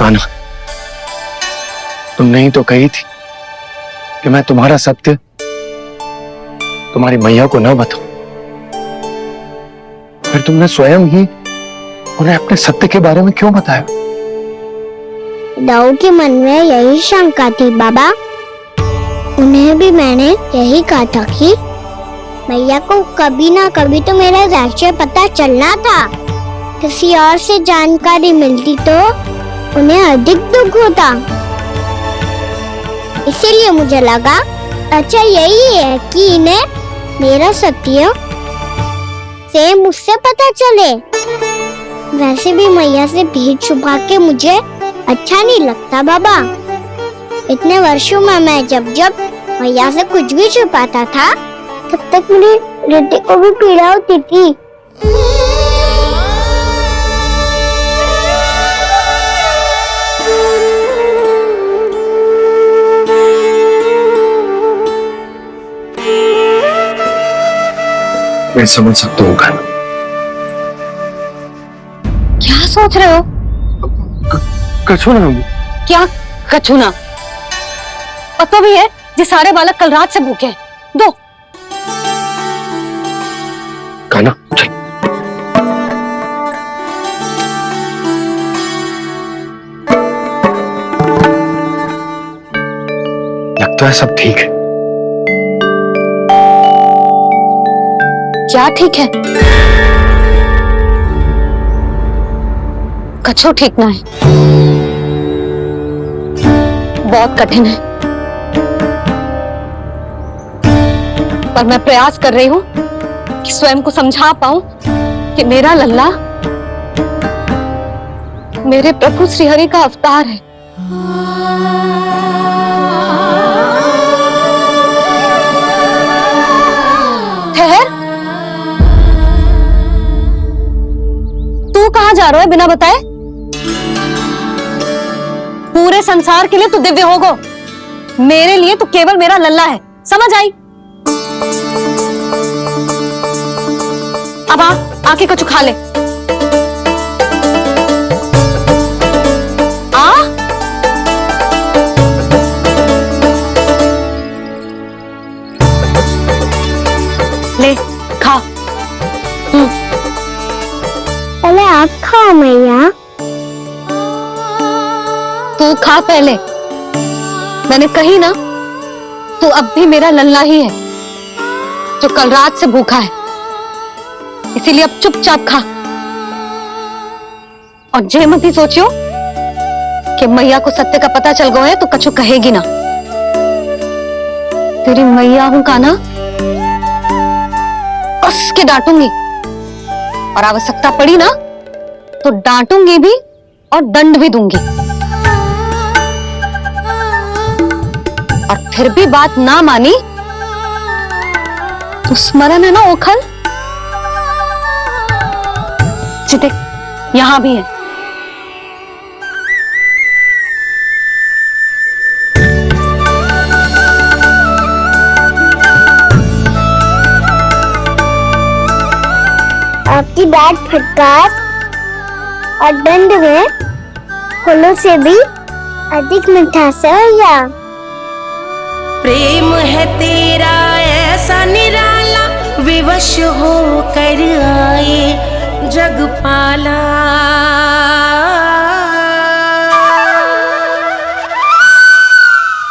कान्हा, तुमने ही तो कही थी कि मैं तुम्हारा सत्य तुम्हारी मैया को न बताऊं। फिर तुमने स्वयं ही उन्हें अपने सत्य के बारे में क्यों बताया? दाऊ के मन में यही शंका थी बाबा। उन्हें भी मैंने यही कहा था कि मैया को कभी ना कभी तो मेरा रहस्य पता चलना था। किसी और से जानकारी मिलती तो उन्हें अधिक दुख होता। इसीलिए मुझे लगा अच्छा यही है कि इन्हें मेरा सत्य से मुझसे पता चले। वैसे भी मैया से भीड़ छुपा के मुझे अच्छा नहीं लगता बाबा। इतने वर्षों में मैं जब जब मैया से कुछ भी छुपाता था तब तक मेरे हृदय को भी पीड़ा होती थी। मैं समझ सकता हूँ कान्हा। क्या सोच रहे हो? कछु ना। क्या कछु ना? पता भी है ये सारे बालक कल रात से भूखे हैं। दो। कान्हा चल। लगता है सब ठीक है। क्या ठीक है? कछु ठीक ना है। बहुत कठिन है, पर मैं प्रयास कर रही हूं कि स्वयं को समझा पाऊं कि मेरा लल्ला मेरे प्रभु श्रीहरि का अवतार है। ठहर, तू कहां जा रहा है बिना बताए? पूरे संसार के लिए तू दिव्य होगो, मेरे लिए तू केवल मेरा लल्ला है। समझ आई? अब आके कुछ खा ले। आ ले खा। पहले आप खाओ मैया। तू खा पहले। मैंने कही ना, तू अब भी मेरा लल्ला ही है जो कल रात से भूखा है। इसीलिए अब चुपचाप खा। और जे मत ही सोचियो कि मैया को सत्य का पता चल गया है तो कछु कहेगी ना। तेरी मैया हूं कान्हा, कस के डांटूंगी और आवश्यकता पड़ी ना तो डांटूंगी भी और दंड भी दूंगी। और फिर भी बात ना मानी तो स्मरण है ना ओखल? देख, यहां भी है। आपकी डांट फटकार और दंड में फूलों से भी अधिक मिठास है भैया। प्रेम है तेरा ऐसा निराला, विवश हो कर आए जगपाला।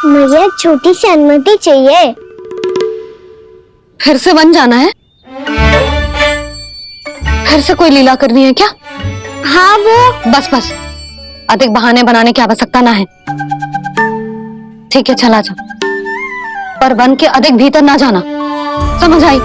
मुझे छोटी सी अनुमति चाहिए। फिर से वन जाना है? फिर से कोई लीला करनी है क्या? हाँ वो बस बस, अधिक बहाने बनाने की आवश्यकता ना है। ठीक है चला जा, पर वन के अधिक भीतर ना जाना। समझ आई?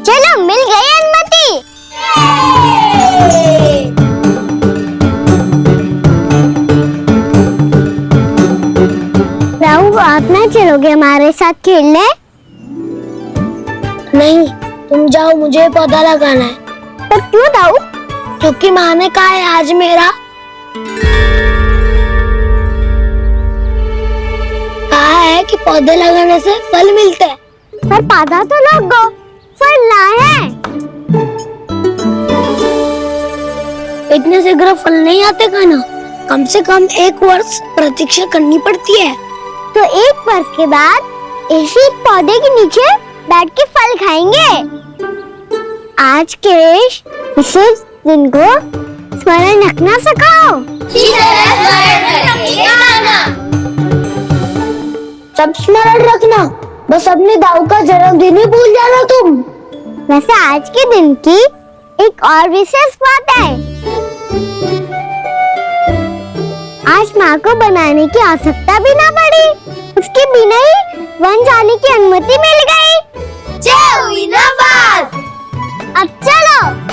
चलो मिल गई अनुमति। राहु आप ना चलोगे हमारे साथ खेलने? नहीं, तुम जाओ, मुझे पौधा लगाना है। पर क्यों दाऊ? क्योंकि माँ ने कहा है आज मेरा पौधे लगाने से फल मिलते हैं। पर पौधा तो लगो, फल ना है। इतने शीघ्र फल नहीं आते खाना, कम से कम 1 वर्ष प्रतीक्षा करनी पड़ती है। तो 1 वर्ष के बाद इसी पौधे के नीचे बैठ के फल खाएंगे। आज के विशेष दिन को स्मरण रखना सिखाओ। सब स्मरण रखना, बस अपने दाऊ का जन्मदिन ही भूल जाना तुम। वैसे आज के दिन की एक और विशेष बात है। आज माँ को बनाने की आवश्यकता भी ना पड़ी, उसके बिना ही वन जाने की अनुमति मिल गई। जय हुई ना बात। अब चलो।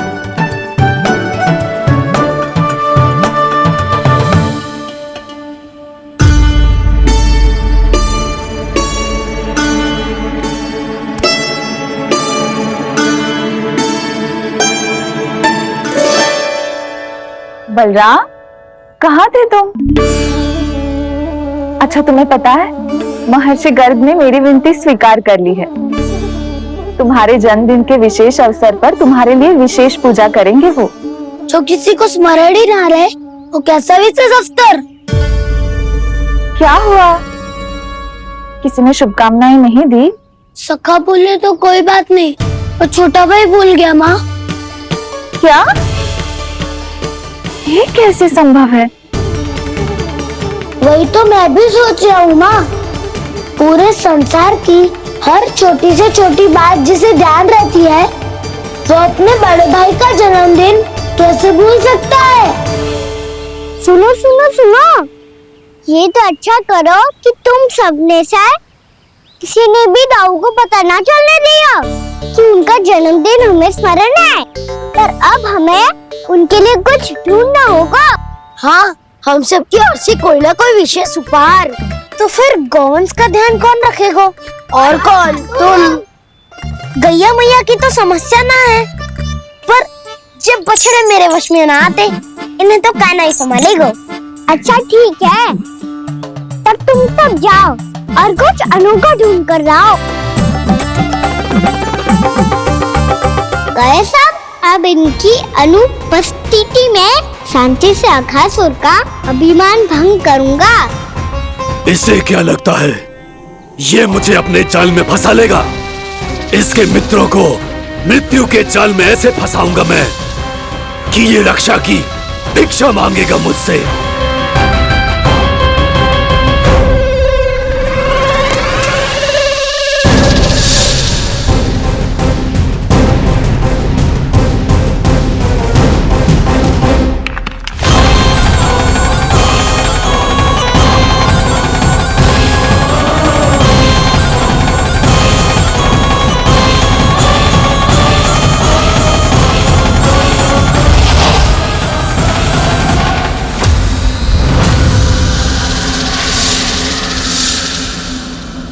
बलराम, कहाँ थे तुम? अच्छा, तुम्हें पता है महर्षि गर्ग ने मेरी विनती स्वीकार कर ली है। तुम्हारे जन्मदिन के विशेष अवसर पर तुम्हारे लिए विशेष पूजा करेंगे वो। जो किसी को स्मरण ही ना रहे, वो कैसा विशेष अवसर? क्या हुआ? किसी ने शुभकामनाएं नहीं दी? सखा बोले तो कोई बात नहीं, और छोटा भाई भूल गया माँ। क्या? ये कैसे संभव है? वही तो मैं भी सोच रहा हूँ माँ। पूरे संसार की हर छोटी से छोटी बात जिसे ध्यान रहती है, वो अपने बड़े भाई का जन्मदिन कैसे भूल सकता है? सुनो सुनो सुनो, ये तो अच्छा करो कि तुम सबने से किसी ने भी दाऊ को पता ना चलने दिया कि उनका जन्मदिन हमें स्मरण है। पर अब हमें उनके लिए कुछ ढूंढना होगा। हाँ, हम सबकी ओर से कोई ना कोई विशेष उपहार। तो फिर गौवंश का ध्यान कौन रखेगा? और कौन? तुम। गैया मैया की तो समस्या ना है, पर जब बछड़े मेरे वश में ना आते, इन्हें तो कान्हा ही संभालेगा। अच्छा ठीक है, तब तुम सब जाओ और कुछ अनोखा ढूंढ कर लाओ। गए सब। अब इनकी अनुपस्थिति में शांति से अघासुर का अभिमान भंग करूंगा। इसे क्या लगता है ये मुझे अपने जाल में फंसा लेगा? इसके मित्रों को मृत्यु के जाल में ऐसे फंसाऊंगा मैं कि ये रक्षा की भिक्षा मांगेगा मुझसे।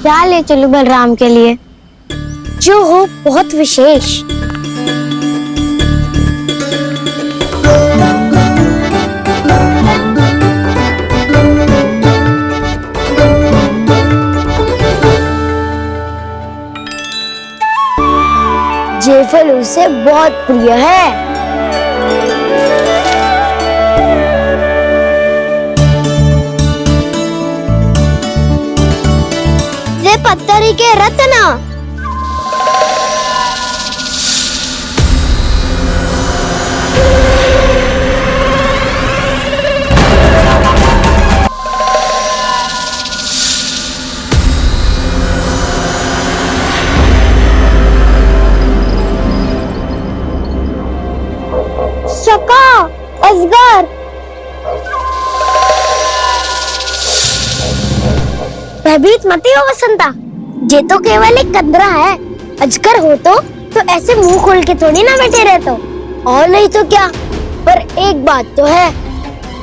क्या ले चलूं बलराम के लिए, जो हो बहुत विशेष। ये फल उसे बहुत प्रिय है। पत्थरी के रत्न। सका, अजगर। भयभीत मत हो वसंता, ये तो केवल एक कंदरा है। अजगर हो तो ऐसे मुंह खोल के थोड़ी ना बैठे रहते हो। और नहीं तो क्या, पर एक बात तो है,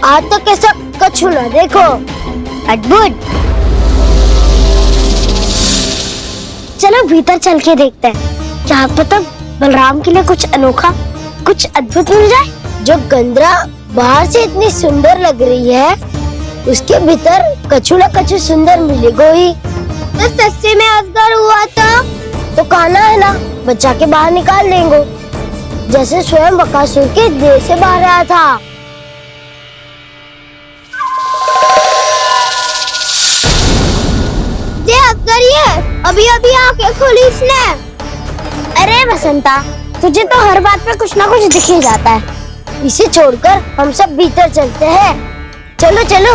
आज तक ऐसा कछु ना देखो। अद्भुत। चलो भीतर चल के देखते हैं, क्या पता बलराम के लिए कुछ अनोखा, कुछ अद्भुत मिल जाए। जो गंदरा बाहर से इतनी सुंदर लग रही है, उसके भीतर कछु ना कछु सुंदर मिलेगा ही। तो सस्ते में अजगर हुआ तो काना है ना, बच्चा के बाहर निकाल देंगे, जैसे स्वयं बकासुर के देह से बाहर आया था। ये अजगर ये अभी अभी आके खोली इसने। अरे बसंता, तुझे तो हर बात पे कुछ ना कुछ दिख ही जाता है। इसे छोड़कर हम सब भीतर चलते हैं। चलो चलो।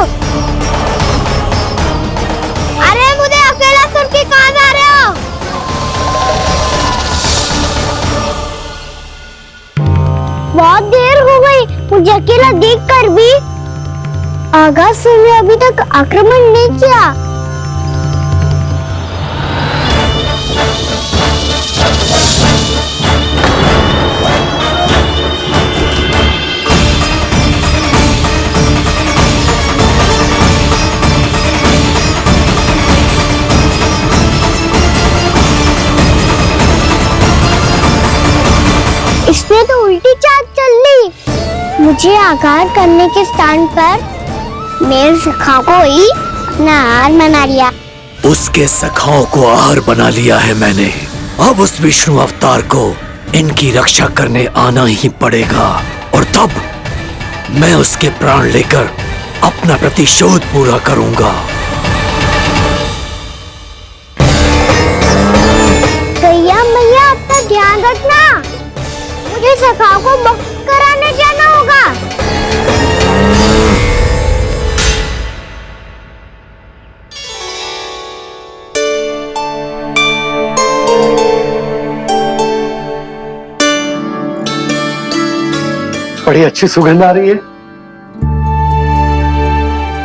अरे मुझे अकेला सुन के कहाँ जा रहे हो? बहुत देर हो गई मुझे अकेला देखकर भी। आगासुर ने अभी तक आक्रमण नहीं किया। इसने तो उल्टी चाल चल ली। मुझे आघात करने के स्थान पर मेरे सखा को ही अपना आहार बना लिया। उसके सखाओं को आहार बना लिया है मैंने। अब उस विष्णु अवतार को इनकी रक्षा करने आना ही पड़ेगा, और तब मैं उसके प्राण लेकर अपना प्रतिशोध पूरा करूंगा। गैया मैया, अपना ध्यान रखना। मुझे सखा को मुक्त कराने जाना होगा। बड़ी अच्छी सुगंध आ रही है।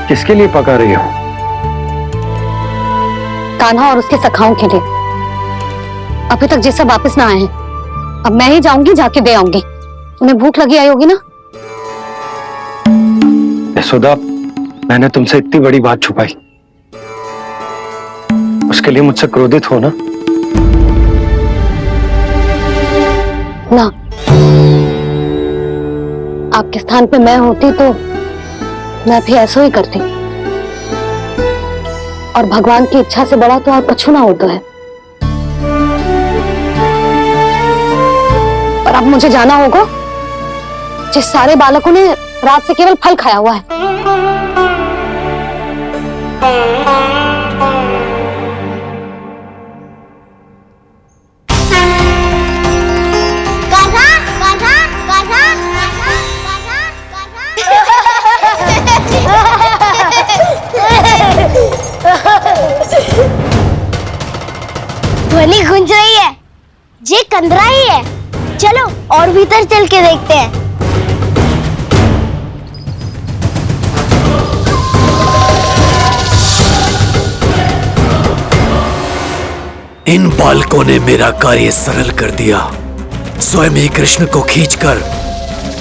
किसके लिए पका रही हो? कान्हा और उसके सखाओं के लिए। अभी तक जैसा वापस ना आए हैं, अब मैं ही जाऊंगी, जाके दे आऊंगी। उन्हें भूख लगी आई होगी ना। यशोदा, मैंने तुमसे इतनी बड़ी बात छुपाई, उसके लिए मुझसे क्रोधित हो ना? ना, आपके स्थान पे मैं होती तो मैं भी ऐसा ही करती। और भगवान की इच्छा से बड़ा तो और कछु ना होता है। पर अब मुझे जाना होगा। जिस सारे बालकों ने रात से केवल फल खाया हुआ है। कान्हा, कान्हा, कान्हा, ध्वनि गूंज रही है। ये कंदरा ही है। चलो और भीतर चल के देखते हैं। इन बालकों ने मेरा कार्य सरल कर दिया। स्वयं ही कृष्ण को खींचकर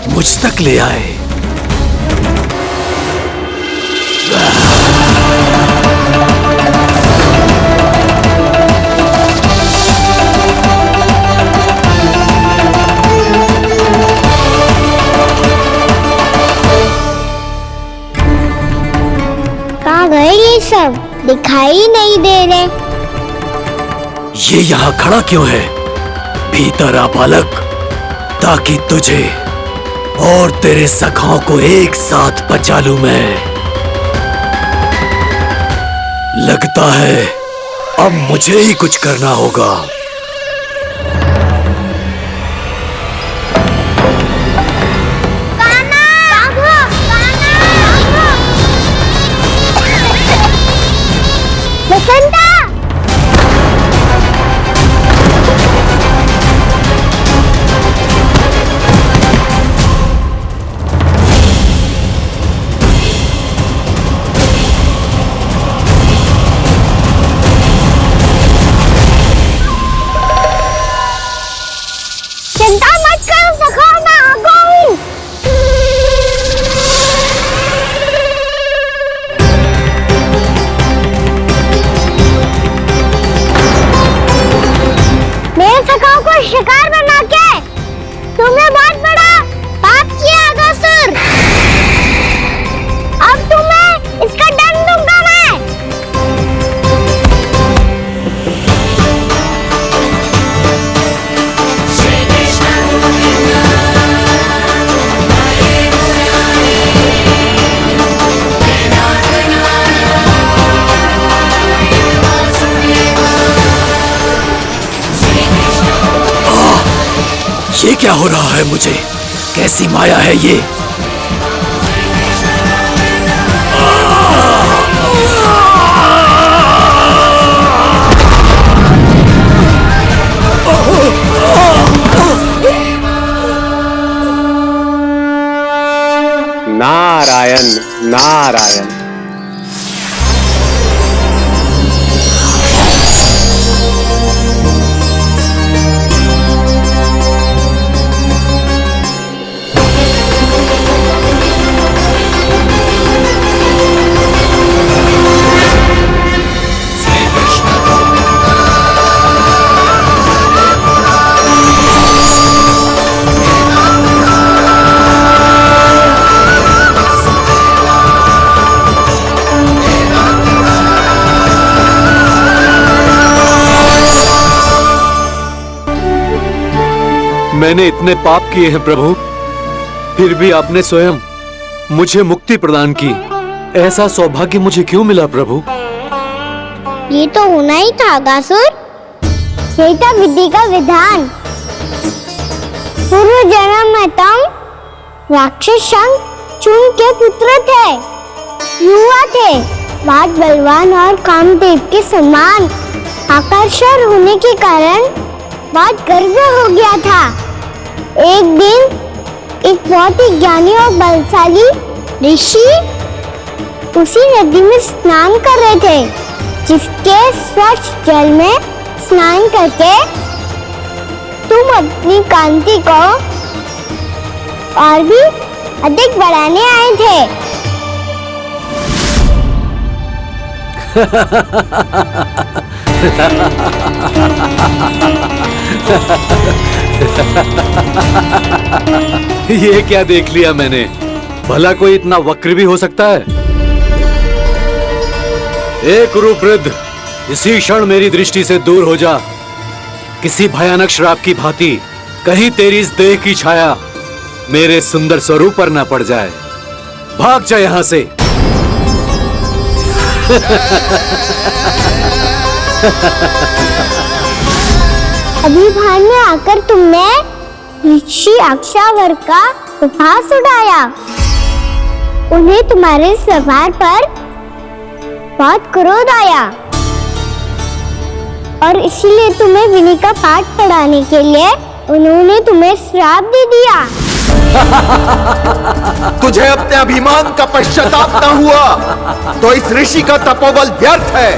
मुझ तक ले आए। कहाँ गए ये सब? दिखाई नहीं दे रहे। ये यहाँ खड़ा क्यों है? भीतर आ बालक, ताकि तुझे और तेरे सखाओं को एक साथ बचा लूं मैं। लगता है अब मुझे ही कुछ करना होगा। बसंता! ये क्या हो रहा है मुझे? कैसी माया है ये? नारायण नारायण। मैंने इतने पाप किए हैं प्रभु, फिर भी आपने स्वयं मुझे मुक्ति प्रदान की। ऐसा सौभाग्य मुझे क्यों मिला प्रभु? ये तो होना ही था अगासुर। यही था विधि का विधान। पूर्व जन्म में तुम राक्षस शंखचूड़ के पुत्र थे, युवा थे, बहुत बलवान और कामदेव के समान आकर्षण होने के कारण बहुत गर्व हो गया था। एक दिन एक बहुत ही ज्ञानी और बलशाली ऋषि उसी नदी में स्नान कर रहे थे, जिसके स्वच्छ जल में स्नान करके तुम अपनी कांति को और भी अधिक बढ़ाने आए थे। ये क्या देख लिया मैंने? भला कोई इतना वक्र भी हो सकता है? ए कुरुवृद्ध, इसी क्षण मेरी दृष्टि से दूर हो जा। किसी भयानक श्राप की भांति कहीं तेरी इस देह की छाया मेरे सुंदर स्वरूप पर न पड़ जाए। भाग जा यहां से। अभी भान में आकर तुमने ऋषि अक्षावर का उपहास उड़ाया। उन्हें तुम्हारे सवार पर बहुत क्रोध आया और इसीलिए तुम्हें विधि का पाठ पढ़ाने के लिए उन्होंने तुम्हें श्राप दे दिया। तुझे अपने अभिमान का पश्चाताप न हुआ तो इस ऋषि का तपोबल व्यर्थ है।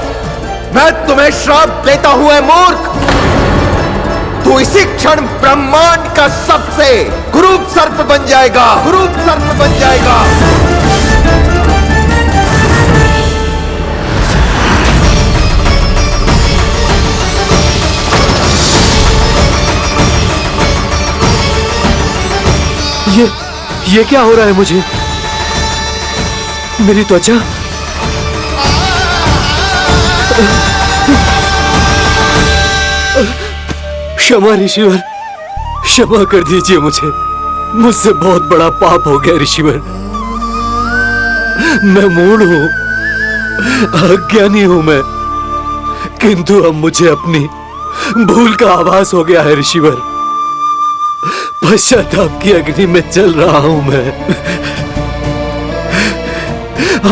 मैं तुम्हें श्राप देता हुआ मूर्ख, तू इसी क्षण ब्रह्मांड का सबसे कुरूप सर्प बन जाएगा, कुरूप सर्प बन जाएगा। ये क्या हो रहा है मुझे? मेरी त्वचा क्षमा ऋषिवर, क्षमा कर दीजिए मुझे। मुझसे बहुत बड़ा पाप हो गया ऋषिवर। मैं मूढ़ हूं, अज्ञानी हूं मैं, किंतु अब मुझे अपनी भूल का आभास हो गया है ऋषिवर। पश्चाताप की अग्नि में जल रहा हूं मैं।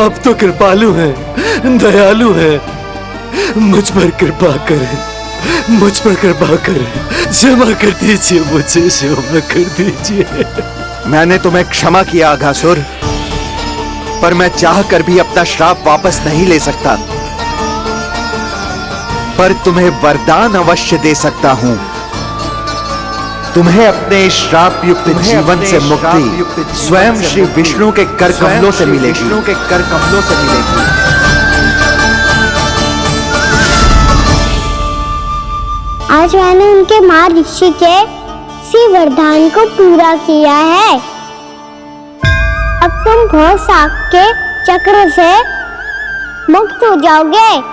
आप तो कृपालु हैं, दयालु हैं, मुझ पर कृपा करें, मुझ पर कृपा करें। क्षमा कर दीजिए मुझे, क्षमा कर दीजिए। मैंने तुम्हें क्षमा किया अघासुर, पर मैं चाहकर भी अपना श्राप वापस नहीं ले सकता। पर तुम्हें वरदान अवश्य दे सकता हूं। तुम्हें अपने श्राप युक्त जीवन से मुक्ति स्वयं श्री विष्णु के कर कमलों से मिलेगी, विष्णु के कर कमलों से मिलेगी। आज मैंने उनके मां ऋषि के इसी वरदान को पूरा किया है। अब तुम घोर साग के चक्र से मुक्त हो जाओगे।